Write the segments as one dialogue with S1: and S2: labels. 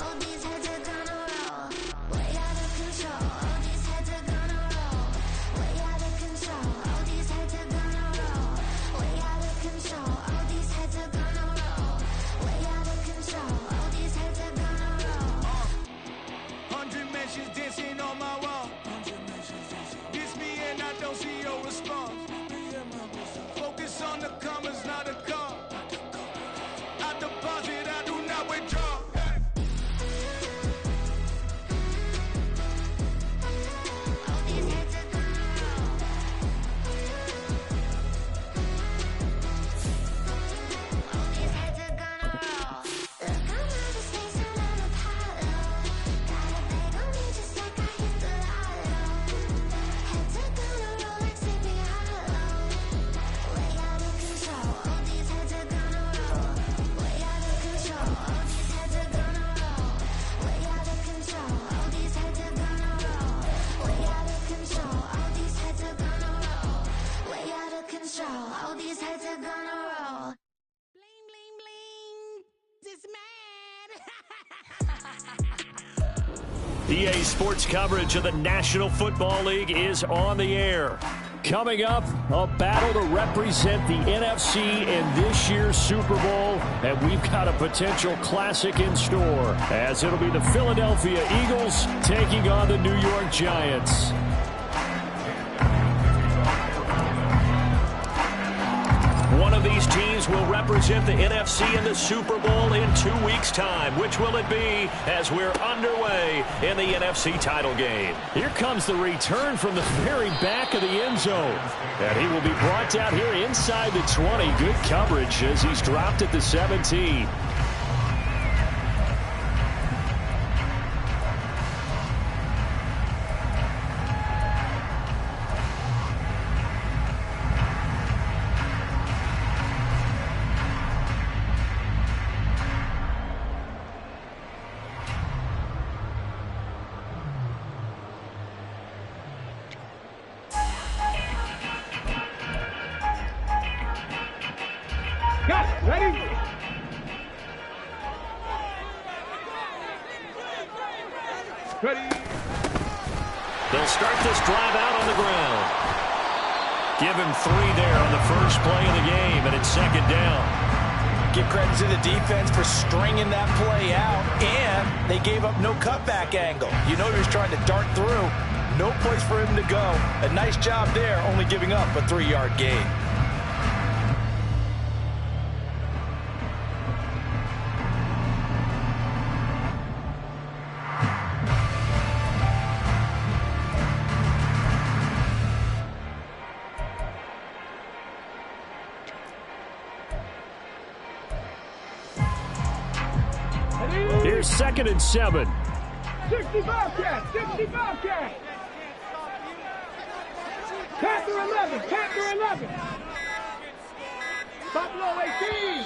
S1: All these heads are gonna roll. Way out of control. All these heads are gonna roll. Way out of control. All these heads are gonna roll. Way out of control. All these heads are gonna roll. Way out of control. All these heads are gonna roll.
S2: 100 mentions dancing on my wall. Diss me and I don't see your response. Focus on the commas, not a call. I deposit, I do not withdraw.
S1: All these heads are gonna roll. All these heads are gonna roll. Look, I'm out of space, I'm out of Apollo. Got a bag on me just like I hit the lotto. Heads are gonna roll like Sleepy Hollow. Way out of control. All these heads are gonna roll. Way out of control. All these heads are gonna roll. Way out of control. All these heads are gonna roll. Way out of control. All these heads are gonna roll. Way out of control. All these heads are gonna roll.
S3: Bling, bling, bling. This man.
S4: EA Sports coverage of the National Football League is on the air. Coming up, a battle to represent the NFC in this year's Super Bowl, and we've got a potential classic in store, as it'll be the Philadelphia Eagles taking on the New York Giants. One of these teams will represent the NFC in the Super Bowl in 2 weeks' time. Which will it be as we're underway in the NFC title game? Here comes the return from the very back of the end zone. And he will be brought down here inside the 20. Good coverage as he's dropped at the 17.
S5: Ready? Ready.
S4: They'll start this drive out on the ground. Give him 3 there on the first play of the game, and it's second down.
S6: Give credit to the defense for stringing that play out, and they gave up no cutback angle. You know he was trying to dart through. No place for him to go. A nice job there, only giving up a 3-yard gain.
S4: Here's 2nd and 7.
S5: 60 Bobcat, 60 Bobcat. Panther 11, Panther 11. Buffalo 18.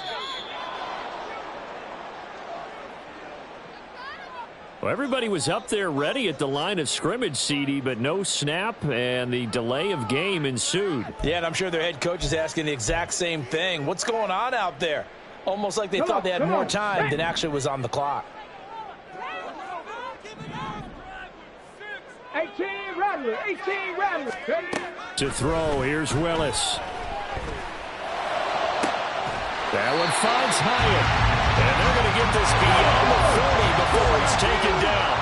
S4: Well, everybody was up there ready at the line of scrimmage, CD, but no snap, and the delay of game ensued.
S6: Yeah, and I'm sure their head coach is asking the exact same thing. What's going on out there? Almost like they thought they had more time than actually was on the clock.
S5: 18 Rattler, 18 Rattler.
S4: To throw, here's Willis. That one finds Hyatt. And they're going to get this beyond the 40 before it's taken down.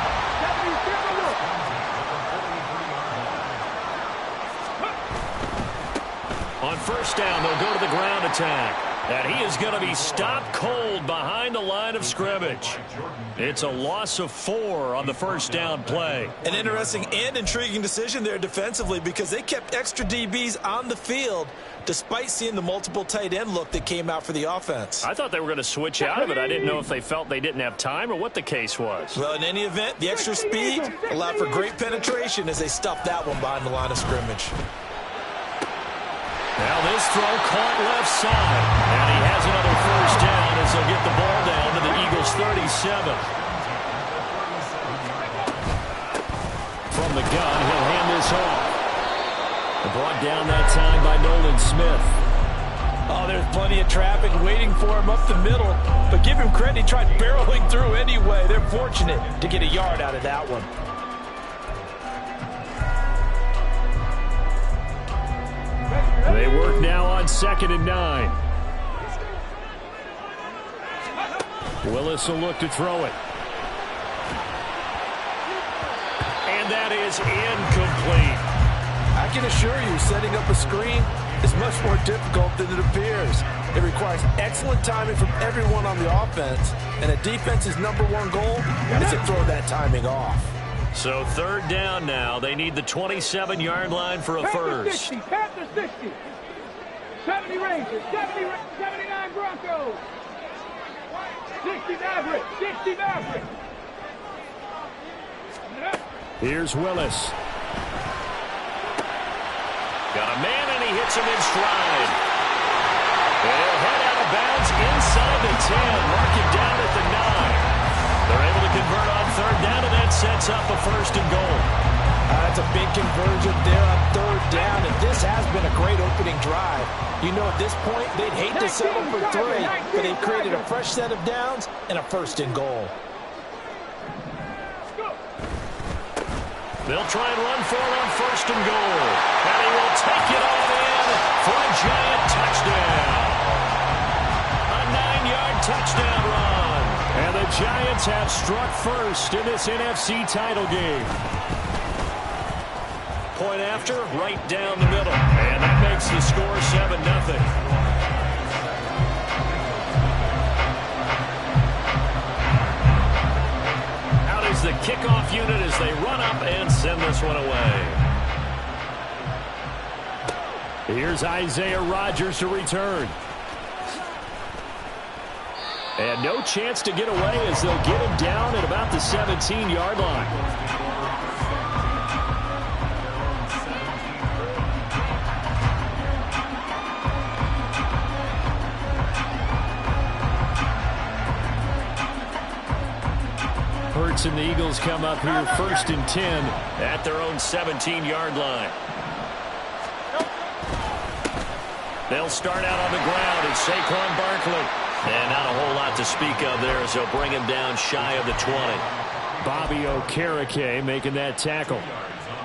S4: On first down, they'll go to the ground attack. And he is going to be stopped cold behind the line of scrimmage. It's a loss of 4 on the first down play.
S6: An interesting and intriguing decision there defensively because they kept extra DBs on the field despite seeing the multiple tight end look that came out for the offense.
S4: I thought they were going to switch out of it. I didn't know if they felt they didn't have time or what the case was.
S6: Well, in any event, the extra speed allowed for great penetration as they stuffed that one behind the line of scrimmage.
S4: Now this throw caught left side. And he has another first down as they'll get the ball down to the Eagles' 37. From the gun, he'll hand this off. Brought down that time by Nolan Smith.
S6: Oh, there's plenty of traffic waiting for him up the middle. But give him credit, he tried barreling through anyway. They're unfortunate to get a yard out of that one.
S4: They work now on 2nd and 9. Willis will look to throw it. And that is incomplete.
S6: I can assure you, setting up a screen is much more difficult than it appears. It requires excellent timing from everyone on the offense, and a defense's #1 goal is to throw that timing off.
S4: So 3rd down now. They need the 27-yard line for a first.
S5: Panthers 60. 70 Rangers. 79 Broncos. 60 Mavericks. 60 Mavericks.
S4: Here's Willis. Got a man, and he hits him in stride. They'll head out of bounds inside the 10. Mark him down at the 9. They're able to convert on 3rd down, and that sets up a 1st and goal.
S6: That's a big conversion there on 3rd down, and this has been a great opening drive. You know, at this point, they'd hate to settle for 3, but they've created a fresh set of downs and a 1st and goal.
S4: They'll try and run for it on 1st and goal. And he will take it all in for a giant touchdown. A 9-yard touchdown run. And the Giants have struck first in this NFC title game. Point after, right down the middle. And that makes the score 7-0. The kickoff unit as they run up and send this one away. Here's Isaiah Rodgers to return. And no chance to get away as they'll get him down at about the 17-yard line. And the Eagles come up here 1st and 10 at their own 17-yard line. They'll start out on the ground. It's Saquon Barkley. And not a whole lot to speak of there as they'll bring him down shy of the 20. Bobby Okereke making that tackle.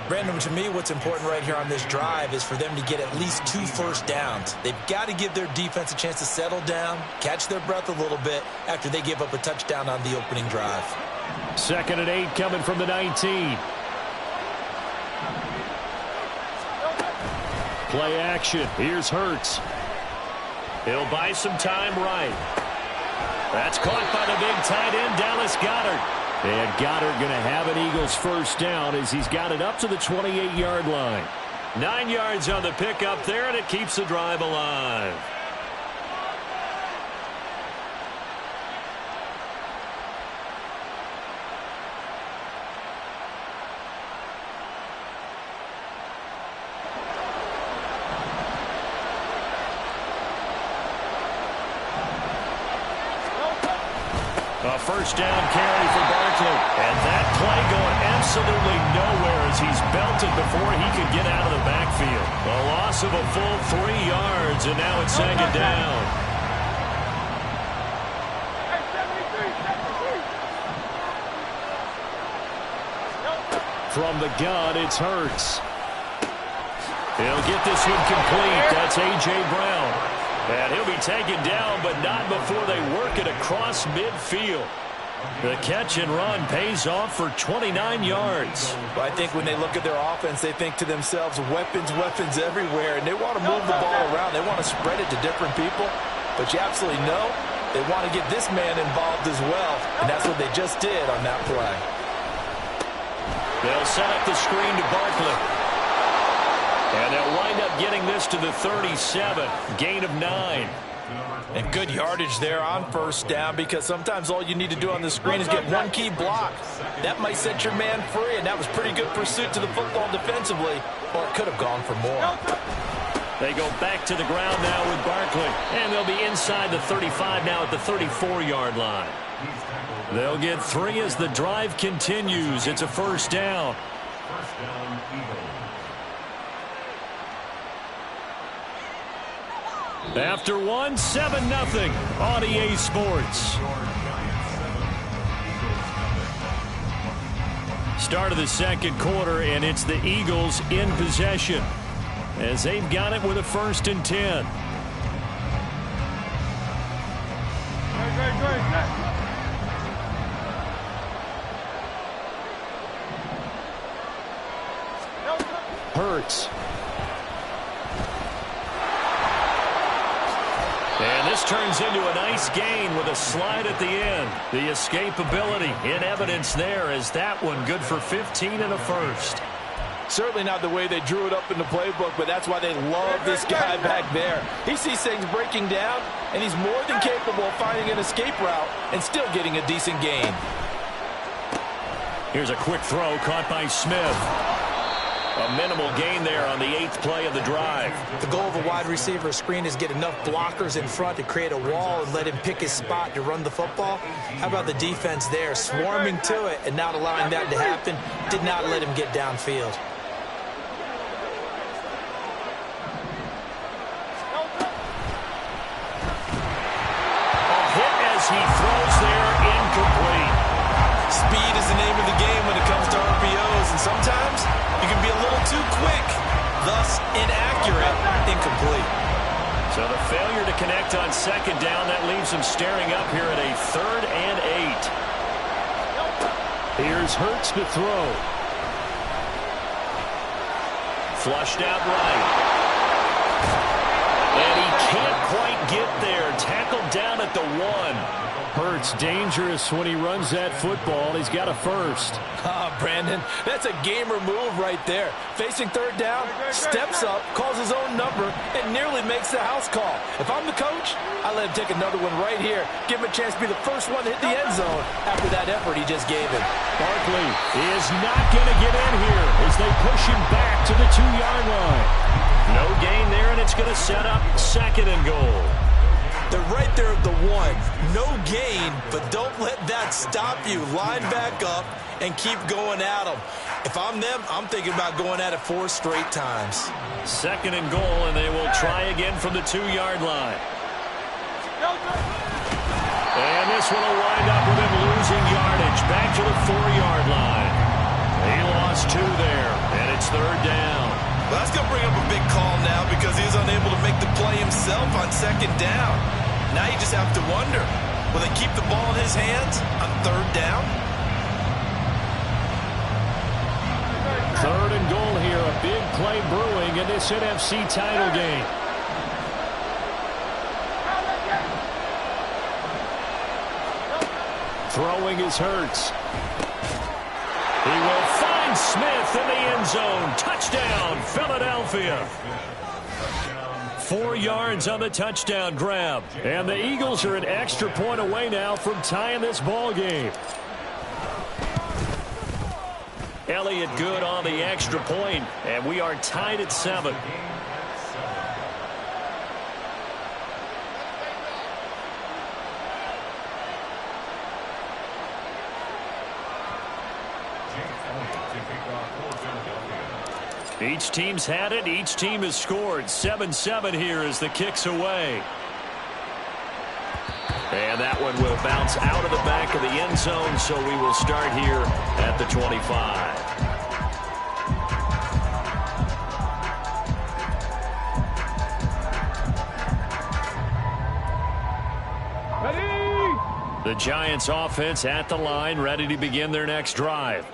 S6: Brandon, to me, what's important right here on this drive is for them to get at least 2 first downs. They've got to give their defense a chance to settle down, catch their breath a little bit after they give up a touchdown on the opening drive.
S4: 2nd and 8 coming from the 19. Play action. Here's Hurts. He'll buy some time right. That's caught by the big tight end, Dallas Goedert. And Goddard going to have an Eagles 1st down as he's got it up to the 28-yard line. 9 yards on the pickup there, and it keeps the drive alive. A 1st down carry for Barkley. And that play going absolutely nowhere as he's belted before he could get out of the backfield. A loss of a full 3 yards, and now it's 2nd down. From the gun, it's Hurts. He'll get this one complete. That's A.J. Brown. And he'll be taken down, but not before they work it across midfield. The catch and run pays off for 29 yards.
S6: Well, I think when they look at their offense, they think to themselves, weapons, weapons everywhere, and they want to move the ball around. They want to spread it to different people, but you absolutely know they want to get this man involved as well, and that's what they just did on that play.
S4: They'll set up the screen to Barkley. And they'll wind up getting this to the 37. Gain of 9.
S6: And good yardage there on 1st down, because sometimes all you need to do on the screen is get one key block. That might set your man free, and that was pretty good pursuit to the football defensively, or it could have gone for more.
S4: They go back to the ground now with Barkley. And they'll be inside the 35 now at the 34-yard line. They'll get 3 as the drive continues. It's a 1st down. After 1, 7-0 on EA Sports. Start of the second quarter, and it's the Eagles in possession as they've got it with a 1st and 10. Hurts. And this turns into a nice gain with a slide at the end. The escapability in evidence there as that one good for 15 and a 1st.
S6: Certainly not the way they drew it up in the playbook, but that's why they love this guy back there. He sees things breaking down, and he's more than capable of finding an escape route and still getting a decent gain.
S4: Here's a quick throw caught by Smith. A minimal gain there on the 8th play of the drive.
S7: The goal of a wide receiver screen is get enough blockers in front to create a wall and let him pick his spot to run the football. How about the defense there, swarming to it and not allowing that to happen? Did not let him get downfield.
S4: A hit as he throws there, incomplete.
S6: Speed is the name of the game when it comes to RPOs, and sometimes you can be a little too quick, thus inaccurate, incomplete.
S4: So the failure to connect on 2nd down, that leaves him staring up here at a 3rd and 8. Here's Hurts to throw. Flushed out right. And he can't quite get there. Tackled down at the 1. Hurts dangerous when he runs that football. He's got a 1st.
S6: Brandon, that's a gamer move right there. Facing 3rd down, steps up, calls his own number, and nearly makes the house call. If I'm the coach, I let him take another one right here. Give him a chance to be the first one to hit the end zone after that effort he just gave him.
S4: Barkley is not going to get in here as they push him back to the 2-yard line. No gain there, and it's going to set up 2nd and goal.
S6: They're right there at the 1. No gain, but don't let that stop you. Line back up and keep going at them. If I'm them, I'm thinking about going at it 4 straight times.
S4: 2nd and goal, and they will try again from the 2-yard line. And this one will wind up with him losing yardage. Back to the 4-yard line. He lost 2 there, and it's 3rd down.
S6: Well, that's going to bring up a big call now because he was unable to make the play himself on 2nd down. Now you just have to wonder, will they keep the ball in his hands on 3rd down?
S4: 3rd and goal here. A big play brewing in this NFC title game. Throwing is Hurts. He will find Smith in the end zone. Touchdown, Philadelphia. 4 yards on the touchdown grab. And the Eagles are an extra point away now from tying this ball game. Elliott good on the extra point, and we are tied at 7. Each team's had it. Each team has scored. 7-7 here as the kick's away. And that one will bounce out of the back of the end zone, so we will start here at the 25. The Giants offense at the line, ready to begin their next drive.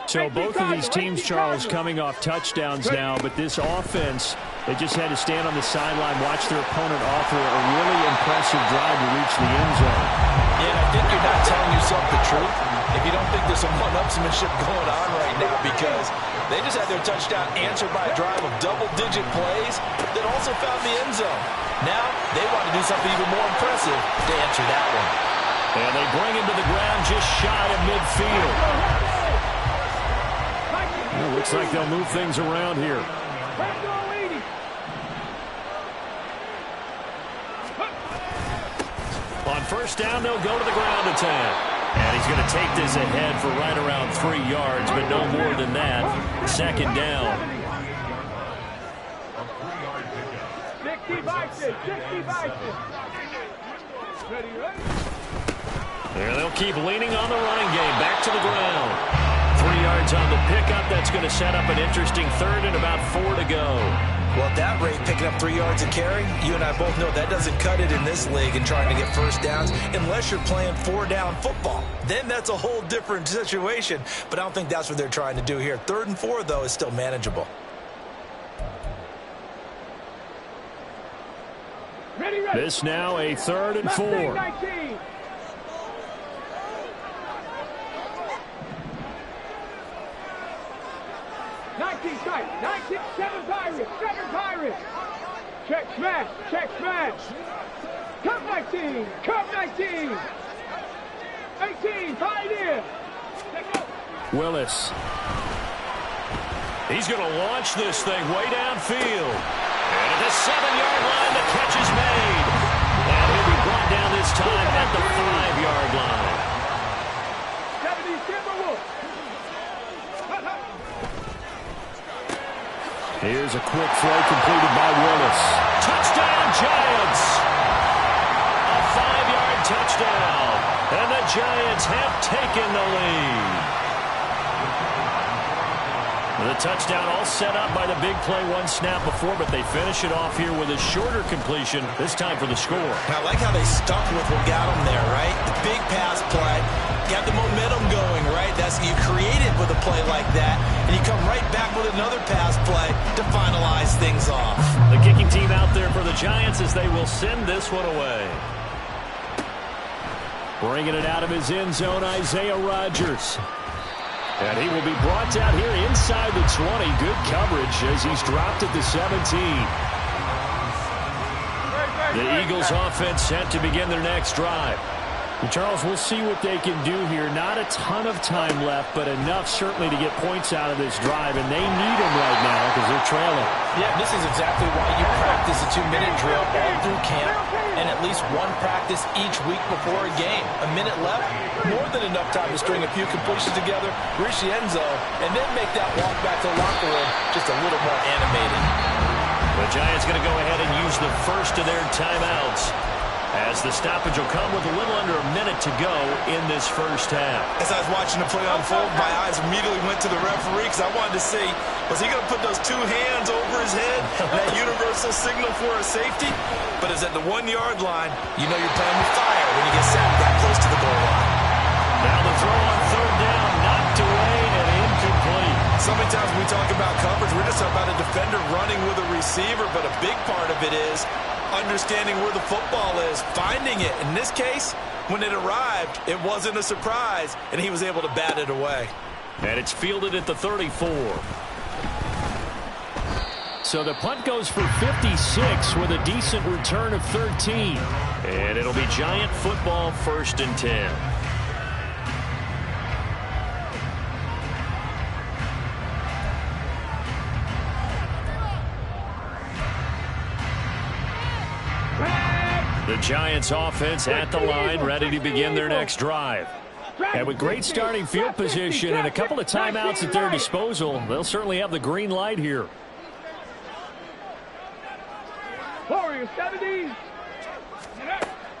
S4: So both of these teams, Charles, coming off touchdowns now, but this offense, they just had to stand on the sideline, watch their opponent offer a really impressive drive to reach the end zone.
S6: Yeah, I think you're not telling yourself the truth if you don't think there's some one-upsmanship going on right now, because they just had their touchdown answered by a drive of double-digit plays that also found the end zone. Now they want to do something even more impressive to answer that one.
S4: And they bring him to the ground just shy of midfield. It looks like they'll move things around here. On 1st down, they'll go to the ground attack. And he's going to take this ahead for right around 3 yards, but no more than that. 2nd down.
S5: 60
S4: And they'll keep leaning on the running game. Back to the ground. 3 yards yards on the pickup. That's going to set up an interesting third and about 4 to go.
S7: Well, at that rate, picking up 3 yards a carry, you and I both know that doesn't cut it in this league and trying to get first downs unless you're playing 4-down football. Then that's a whole different situation, but I don't think that's what they're trying to do here. 3rd and 4, though, is still manageable.
S5: Ready, ready.
S4: This now a 3rd and 4.
S5: 19. 19 tight. 19. 7 Pirates. 7 Pirates. Check smash. Check smash. Cup 19. Cup 19. 18. Pioneer.
S4: Willis. He's going to launch this thing way downfield. And at the 7-yard line, the catch is made. And he'll be brought down this time at the 5-yard line.
S5: 70 Timberwolves.
S4: Here's a quick throw completed by Willis. Touchdown, Giants! A 5-yard touchdown. And the Giants have taken the lead. The touchdown all set up by the big play one snap before, but they finish it off here with a shorter completion, this time for the score.
S7: I like how they stuck with what got them there, right? The big pass play, got the momentum going, right? That's you create it with a play like that, and you come right back with another pass play to finalize things off.
S4: The kicking team out there for the Giants as they will send this one away. Bringing it out of his end zone, Isaiah Rodgers. And he will be brought down here inside the 20. Good coverage as he's dropped at the 17. The Eagles offense set to begin their next drive. And Charles, we'll see what they can do here. Not a ton of time left, but enough certainly to get points out of this drive. And they need them right now because they're trailing.
S7: Yeah, this is exactly why you practice a 2-minute drill all through camp and at least one practice each week before a game. A minute left, more than enough time to string a few completions together, reach the end zone, and then make that walk back to the locker room just a little more animated.
S4: The Giants going to go ahead and use the first of their timeouts, as the stoppage will come with a little under a minute to go in this first half.
S7: As I was watching the play unfold, my eyes immediately went to the referee because I wanted to see, was he going to put those 2 hands over his head, that universal signal for a safety? But it's at the 1-yard line, you know you're playing with fire when you get sacked that close to the goal line.
S4: Now the throw on 3rd down, knocked away and incomplete.
S7: So many times when we talk about coverage, we're just talking about a defender running with a receiver, but a big part of it is understanding where the football is, finding it. In this case, when it arrived, it wasn't a surprise, and he was able to bat it away.
S4: And it's fielded at the 34. So the punt goes for 56 with a decent return of 13. And it'll be Giant football, 1st and 10. The Giants offense at the line, ready to begin their next drive. And with great starting field position and a couple of timeouts at their disposal, they'll certainly have the green light here.
S5: Warriors 70.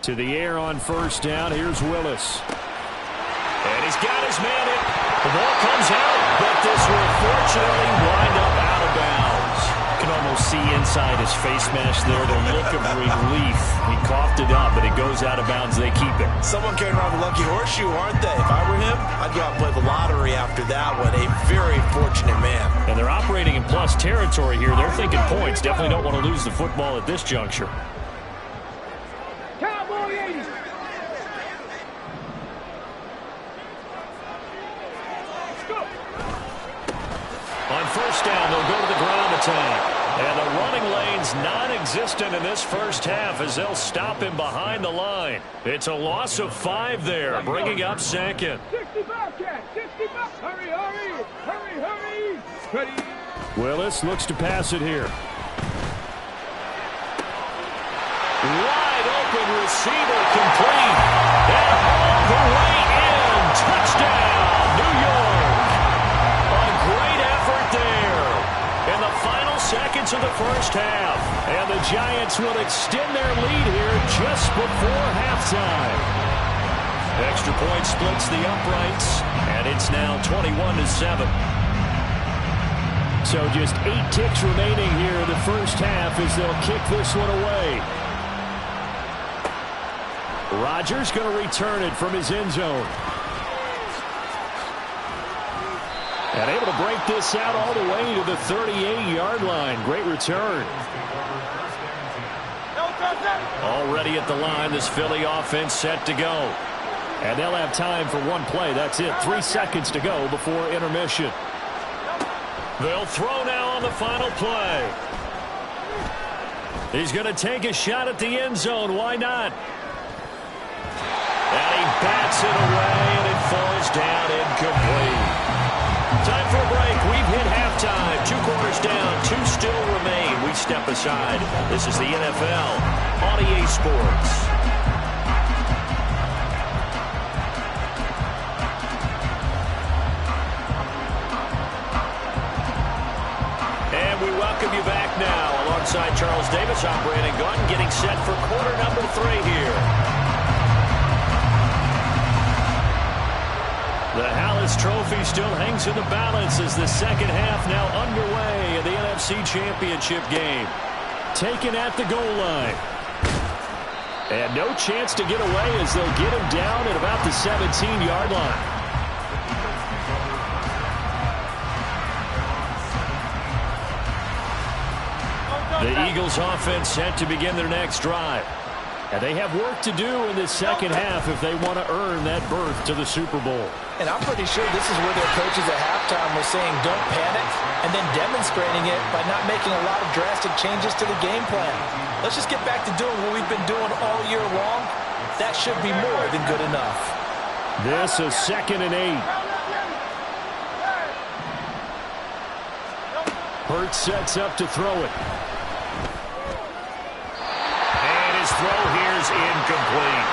S4: To the air on 1st down, here's Willis. And he's got his man in. The ball comes out, but this will fortunately wind up out of bounds. You can almost see inside his face mask there the look of relief. He coughed it up, but it goes out of bounds. They keep it.
S7: Someone carrying around the lucky horseshoe, aren't they? If I were him, I'd go out and play the lottery after that one. A very fortunate man.
S4: And they're operating in plus territory here. They're thinking points. Definitely don't want to lose the football at this juncture.
S5: Cowboy 80.
S4: On 1st down, they'll go to the ground attack. And the running lane's non-existent in this first half as they'll stop him behind the line. It's a loss of 5 there, bringing up 2nd.
S5: 60 Bobcat. 60 Bobcat. Hurry, hurry. Hurry, hurry. Ready.
S4: Willis looks to pass it here. Wide open receiver complete. And all the way in. Touchdown, New York. A great effort there in the final seconds of the first half. And the Giants will extend their lead here just before halftime. Extra point splits the uprights, and It's now 21-7. So just 8 ticks remaining here in the first half as they'll kick this one away. Rodgers going to return it from his end zone. And able to break this out all the way to the 38-yard line. Great return. Already at the line, this Philly offense set to go. And they'll have time for one play. That's it. 3 seconds to go before intermission. They'll throw now on the final play. He's going to take a shot at the end zone. Why not? And he bats it away, and it falls down incomplete. Time for a break. We've hit halftime. 2 quarters down. 2 still remain. We step aside. This is the NFL on EA Sports. And we welcome you back now alongside Charles Davis. I'm Brandon Gaudin getting set for quarter number 3 here. The Hallis Trophy still hangs in the balance as the second half now underway in the NFC Championship game. Taken at the goal line. And no chance to get away as they'll get him down at about the 17-yard line. The Eagles offense set to begin their next drive. And they have work to do in this second half if they want to earn that berth to the Super Bowl.
S7: And I'm pretty sure this is where their coaches at halftime were saying don't panic and then demonstrating it by not making a lot of drastic changes to the game plan. Let's just get back to doing what we've been doing all year long. That should be more than good enough.
S4: This is 2nd and 8. Hurts sets up to throw it. His throw here is incomplete.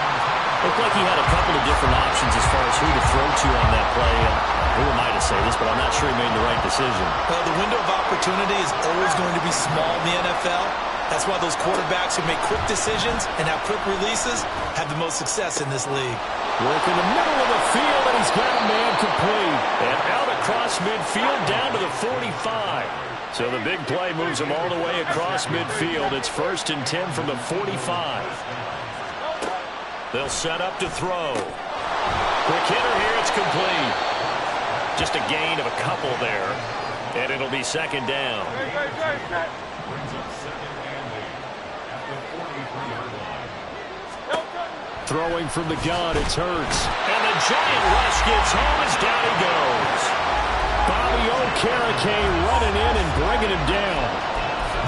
S4: Looked like he had a couple of different options as far as who to throw to on that play. Who am I to say this, but I'm not sure he made the right decision.
S7: Well, the window of opportunity is always going to be small in the NFL. That's why those quarterbacks who make quick decisions and have quick releases have the most success in this league.
S4: Work in the middle of the field, and he's got a man complete. And out across midfield down to the 45. So the big play moves him all the way across midfield. It's 1st and 10 from the 45. They'll set up to throw. Quick hitter here, it's complete. Just a gain of a couple there. And it'll be 2nd down. Throwing from the gun, it's Hurts. And the giant rush gets home as down he goes. Bobby Okereke running in and bringing him down.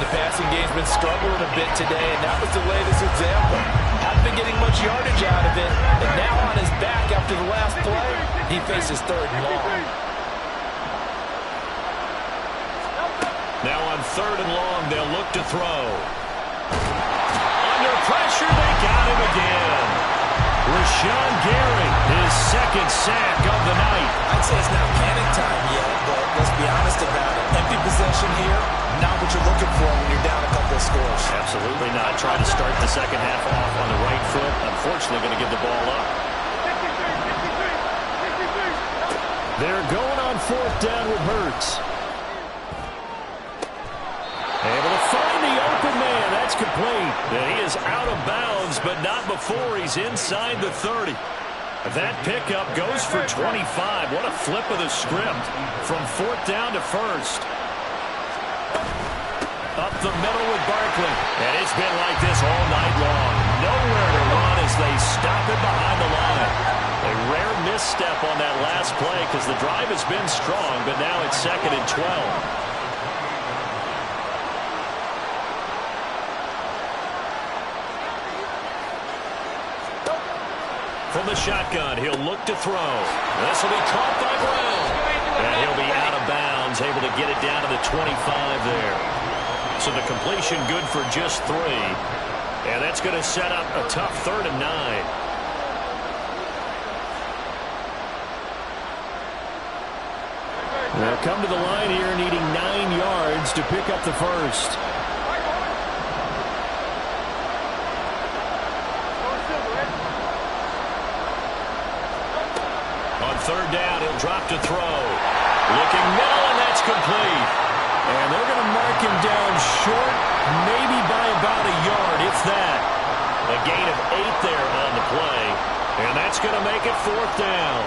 S7: The passing game's been struggling a bit today, and that was the latest example. Hasn't been getting much yardage out of it, and now on his back after the last play, he faces 3rd and long.
S4: Now on 3rd and long, they'll look to throw. Under pressure, they got him again. Rashawn Gary, his 2nd sack of the night.
S7: I'd say it's not panic time yet, but let's be honest about it. Empty possession here, not what you're looking for when you're down a couple of scores.
S4: Absolutely not. Trying to start the second half off on the right foot. Unfortunately, going to give the ball up. They're going on 4th down with Hurts. Able to find the open man. That's complete. And he is out of bounds, but not before he's inside the 30. That pickup goes for 25. What a flip of the script from 4th down to 1st. Up the middle with Barkley. And it's been like this all night long. Nowhere to run as they stop it behind the line. A rare misstep on that last play because the drive has been strong, but now it's 2nd and 12. From the shotgun, he'll look to throw. This will be caught by Brown. And he'll be out of bounds, able to get it down to the 25 there. So the completion good for just 3. And that's going to set up a tough 3rd and 9. They'll come to the line here needing 9 yards to pick up the 1st. On third down. He'll drop to throw. Looking middle, and that's complete.
S8: And they're going to mark him down short, maybe by about a yard, if that.
S4: A gain of 8 there on the play, and that's going to make it fourth down.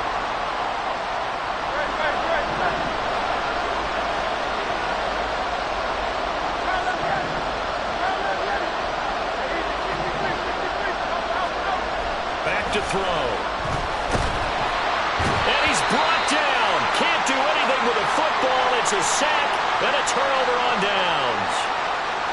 S4: Back to throw. And he's brought down. Can't do anything with a football. It's a sack and a turnover on downs.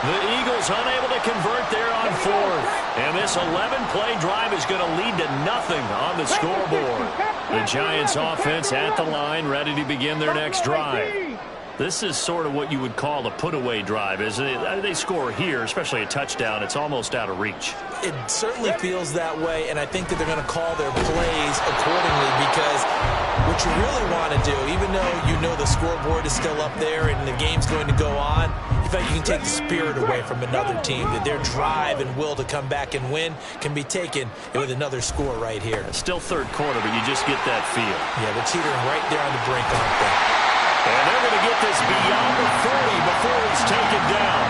S4: The Eagles unable to convert there on fourth. And this 11-play drive is going to lead to nothing on the scoreboard. The Giants offense at the line, ready to begin their next drive. This is sort of what you would call a put-away drive, isn't it? They score here, especially a touchdown. It's almost out of reach.
S7: It certainly feels that way, and I think that they're going to call their plays accordingly because what you really want to do, even though you know the scoreboard is still up there and the game's going to go on, in fact, you can take the spirit away from another team, that their drive and will to come back and win can be taken with another score right here.
S4: Still third quarter, but you just get that feel.
S7: Yeah, they're teetering right there on the brink, aren't they?
S4: And they're going to get this beyond the 30 before it's taken down.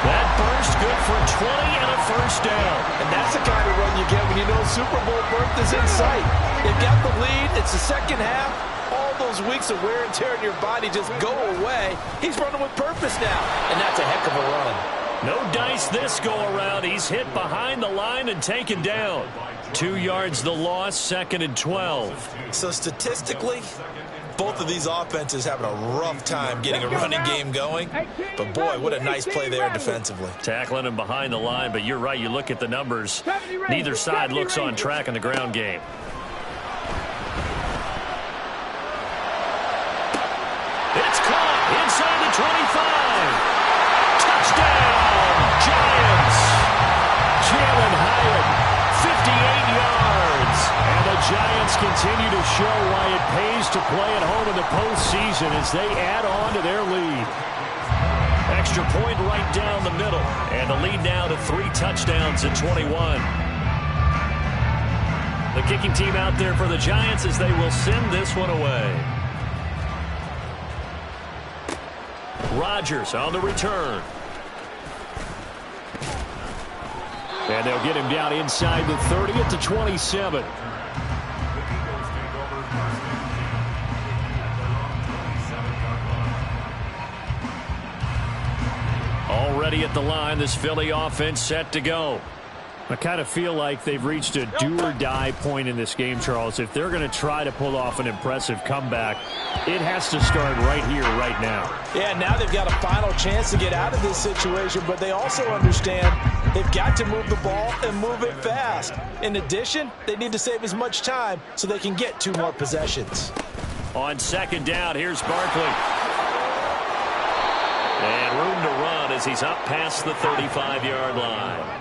S4: That burst good for 20 and a first down.
S6: And that's the kind of run you get when you know Super Bowl berth is in sight. They've got the lead. It's the second half. All those weeks of wear and tear in your body just go away. He's running with purpose now, and that's a heck of a run.
S4: No dice this go-around. He's hit behind the line and taken down. 2 yards the loss, 2nd and 12.
S7: So statistically, both of these offenses having a rough time getting a running game going. But, boy, what a nice play there defensively.
S4: Tackling him behind the line, but you're right. You look at the numbers. Neither side looks on track in the ground game. It's caught inside the 25. Touchdown, Giants. Jalen Hyatt, 58 yards. And the Giants continue to show why it pays to play at home in the postseason as they add on to their lead. Extra point right down the middle. And the lead now to 3 touchdowns at 21. The kicking team out there for the Giants as they will send this one away. Rodgers on the return. And they'll get him down inside the 30 at the 27. Already at the line, this Philly offense set to go. I kind of feel like they've reached a do-or-die point in this game, Charles. If they're going to try to pull off an impressive comeback, it has to start right here, right now.
S7: Yeah, now they've got a final chance to get out of this situation, but they also understand they've got to move the ball and move it fast. In addition, they need to save as much time so they can get 2 more possessions.
S4: On 2nd down, here's Barkley. And room to run as he's up past the 35-yard line.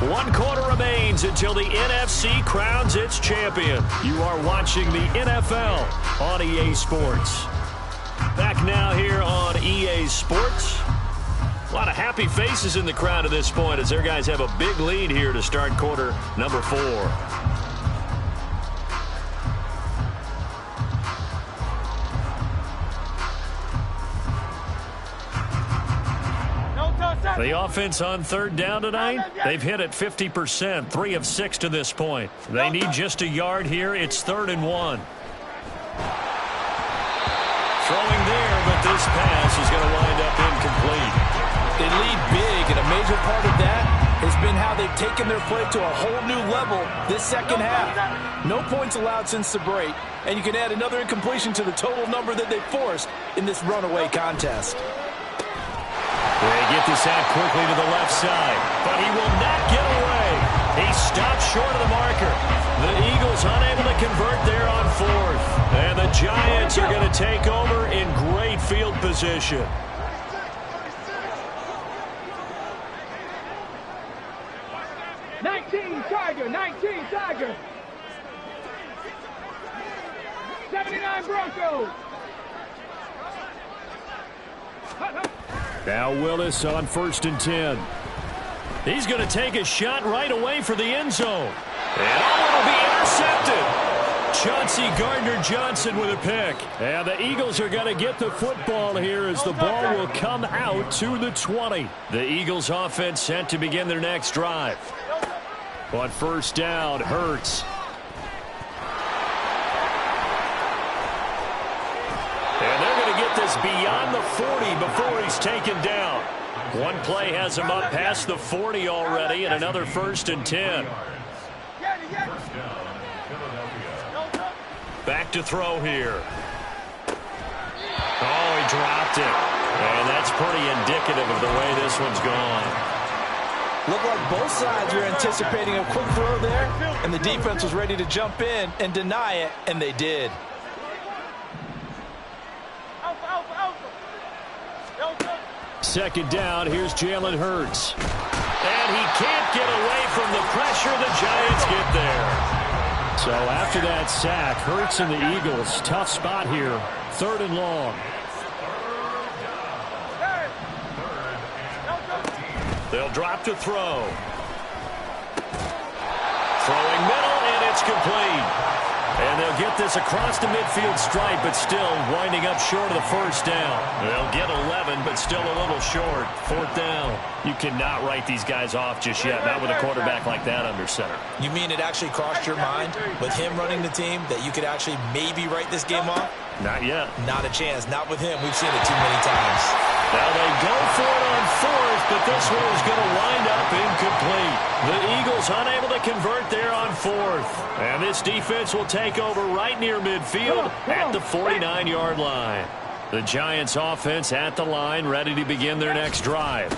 S4: 1 quarter remains until the NFC crowns its champion. You are watching the NFL on EA Sports. Back now here on EA Sports. A lot of happy faces in the crowd at this point as their guys have a big lead here to start quarter number 4. The offense on 3rd down tonight, they've hit it 50%, 3 of 6 to this point. They need just a yard here. It's 3rd and 1. Throwing there, but this pass is going to wind up incomplete.
S7: They lead big, and a major part of that has been how they've taken their play to a whole new level this second half. No points allowed since the break, and you can add another incompletion to the total number that they forced in this runaway contest.
S4: They get this out quickly to the left side, but he will not get away. He stopped short of the marker. The Eagles unable to convert there on 4th. And the Giants are going to take over in great field position.
S5: Tiger, 19 Tiger. 79 Broncos.
S4: Now Willis on 1st and 10. He's going to take a shot right away for the end zone. And it'll be intercepted.
S8: Chauncey Gardner-Johnson with a pick. And the Eagles are going to get the football here as the ball will come out to the 20. The Eagles offense set to begin their next drive. On first down, Hurts. And they're going to get this beyond the 40 before he's taken down. One play has him up past the 40 already, and another 1st and 10. Back to throw here. Oh, he dropped it. And that's pretty indicative of the way this one's gone.
S6: Looked like both sides were anticipating a quick throw there, and the defense was ready to jump in and deny it, and they did.
S8: Second down, here's Jalen Hurts.
S4: And he can't get away from the pressure. The Giants get there.
S8: So after that sack, Hurts and the Eagles, tough spot here. 3rd and long.
S4: They'll drop to throw. Throwing middle, and it's complete. And they'll get this across the midfield stripe, but still winding up short of the 1st down. They'll get 11, but still a little short. 4th down. You cannot write these guys off just yet, not with a quarterback like that under center.
S7: You mean it actually crossed your mind with him running the team that you could actually maybe write this game off?
S4: Not yet.
S7: Not a chance. Not with him. We've seen it too many times.
S4: Now they go for it on 4th, but this one is going to wind up incomplete. The Eagles unable to convert there on 4th. And this defense will take over right near midfield at the 49-yard line. The Giants offense at the line, ready to begin their next drive.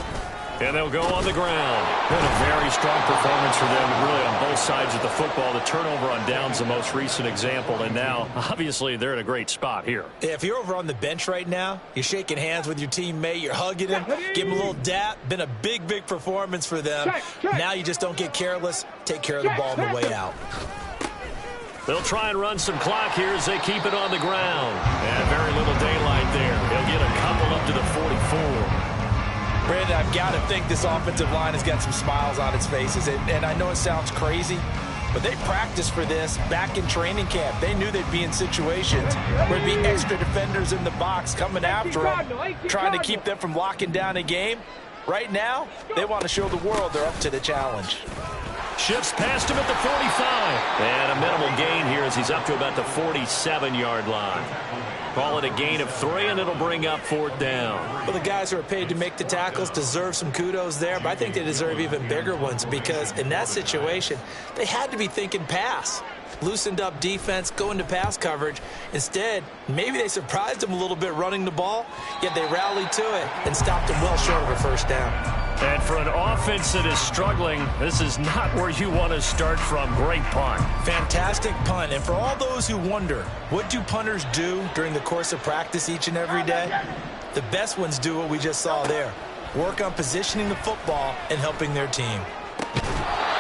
S4: And they'll go on the ground.
S8: Been a very strong performance for them, really on both sides of the football. The turnover on downs, the most recent example, and now, obviously, they're in a great spot here.
S7: If you're over on the bench right now, you're shaking hands with your teammate, you're hugging him, give him a little dap. Been a big, big performance for them. Now you just don't get careless. Take care of the ball on the way out.
S4: They'll try and run some clock here as they keep it on the ground. And very little daylight there. They'll get a couple up to the 44.
S6: Brandon, I've got to think this offensive line has got some smiles on its faces. And I know it sounds crazy, but they practiced for this back in training camp. They knew they'd be in situations where there'd be extra defenders in the box coming after them, trying to keep them from locking down a game. Right now, they want to show the world they're up to the challenge.
S4: Shifts past him at the 45. And a minimal gain here as he's up to about the 47-yard line. Call it a gain of 3, and it'll bring up 4th down.
S7: Well, the guys who are paid to make the tackles deserve some kudos there, but I think they deserve even bigger ones because in that situation, they had to be thinking pass. Loosened up defense, going to pass coverage. Instead, maybe they surprised them a little bit running the ball, yet they rallied to it and stopped them well short of a 1st down.
S4: And for an offense that is struggling, this is not where you want to start from. Great punt.
S7: Fantastic punt. And for all those who wonder, what do punters do during the course of practice each and every day? The best ones do what we just saw there. Work on positioning the football and helping their team.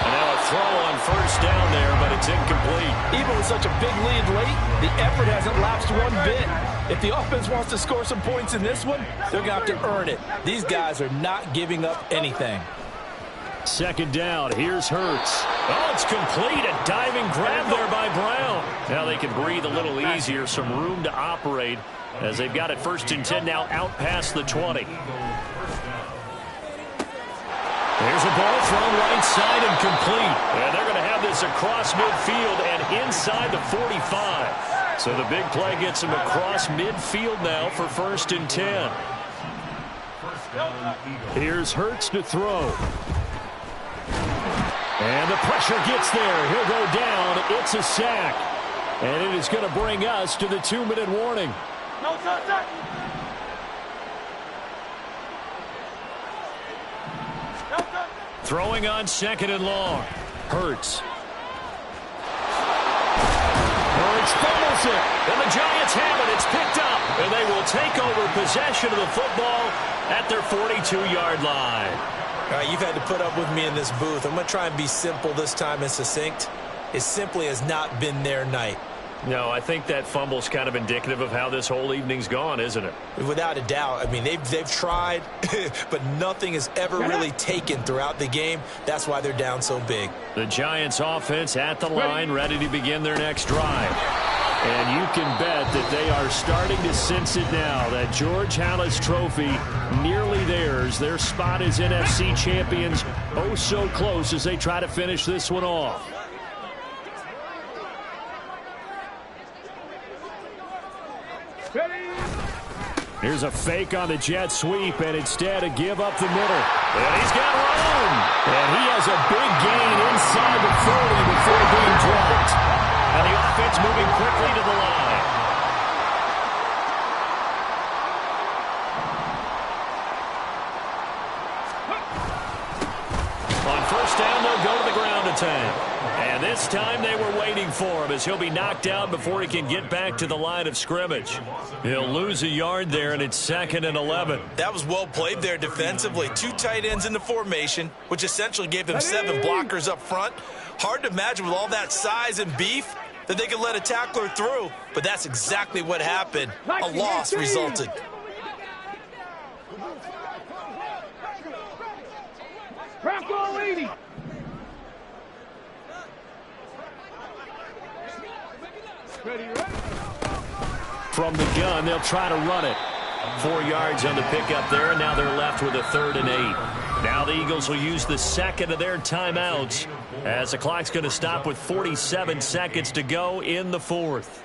S4: And now a throw on 1st down there, but it's incomplete.
S6: Even with such a big lead late, the effort hasn't lapsed one bit. If the offense wants to score some points in this one, they're going to have to earn it. These guys are not giving up anything.
S8: 2nd down, here's Hurts.
S4: Oh, it's complete. A diving grab there by Brown. Now they can breathe a little easier, some room to operate as they've got it 1st and 10 now out past the 20. There's a ball thrown right side and complete. And they're going to have this across midfield and inside the 45. So the big play gets them across midfield now for 1st and 10.
S8: Here's Hurts to throw. And the pressure gets there. He'll go down. It's a sack. And it is going to bring us to the 2-minute warning.
S4: Throwing on 2nd and long.
S8: Hurts.
S4: Hurts fumbles it. And the Giants have it. It's picked up. And they will take over possession of the football at their 42-yard line.
S7: All right, you've had to put up with me in this booth. I'm going to try and be simple this time and succinct. It simply has not been their night.
S4: No, I think that fumble's kind of indicative of how this whole evening's gone, isn't it?
S7: Without a doubt. I mean, they've tried, but nothing has ever really taken throughout the game. That's why they're down so big.
S4: The Giants offense at the line, ready to begin their next drive. And you can bet that they are starting to sense it now. That George Halas trophy nearly theirs. Their spot as NFC champions, oh so close as they try to finish this one off. Here's a fake on the jet sweep, and instead a give up the middle. And he's got room. And he has a big gain inside the 40 before being dropped. And the offense moving quickly to the line. On first down, they'll go to the ground attack. And this time they were waiting for him as he'll be knocked down before he can get back to the line of scrimmage. He'll lose a yard there, and it's 2nd and 11.
S6: That was well played there defensively. 2 tight ends in the formation, which essentially gave them 7 blockers up front. Hard to imagine with all that size and beef that they could let a tackler through, but that's exactly what happened. A loss resulted.
S5: Bronco 80.
S4: From the gun, they'll try to run it. 4 yards on the pickup there, and now they're left with a 3rd and 8. Now the Eagles will use the second of their timeouts as the clock's going to stop with 47 seconds to go in the 4th.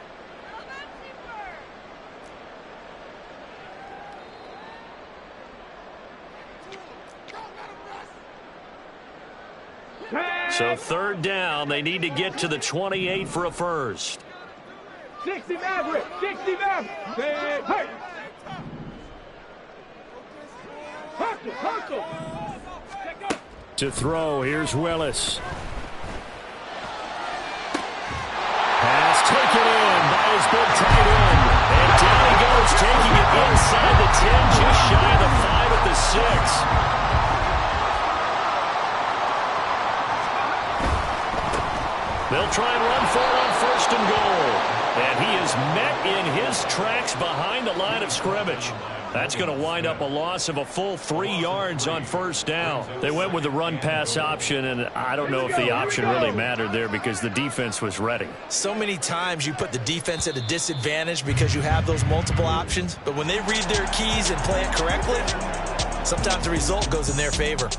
S4: So 3rd down, they need to get to the 28 for a first.
S5: 60 Maverick, 60 Maverick. Hey. Hustle.
S4: To throw, here's Willis. Pass taken in by his big tight end. And down he goes, taking it inside the 10, just shy of the 5 at the 6. They'll try and run for it on 1st and goal. And he is met in his tracks behind the line of scrimmage. That's going to wind up a loss of a full 3 yards on 1st down. They went with the run-pass option, and I don't know if the option really mattered there because the defense was ready.
S7: So many times you put the defense at a disadvantage because you have those multiple options, but when they read their keys and play it correctly, sometimes the result goes in their favor.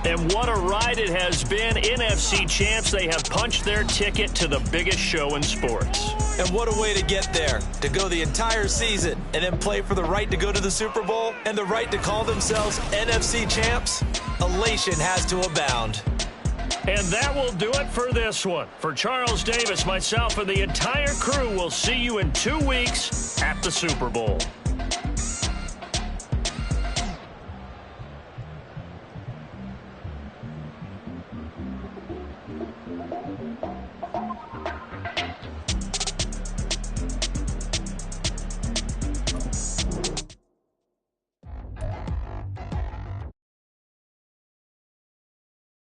S4: And what a ride it has been. NFC champs, they have punched their ticket to the biggest show in sports.
S7: And what a way to get there, to go the entire season and then play for the right to go to the Super Bowl and the right to call themselves NFC champs. Elation has to abound.
S4: And that will do it for this one. For Charles Davis, myself, and the entire crew, we'll see you in 2 weeks at the Super Bowl.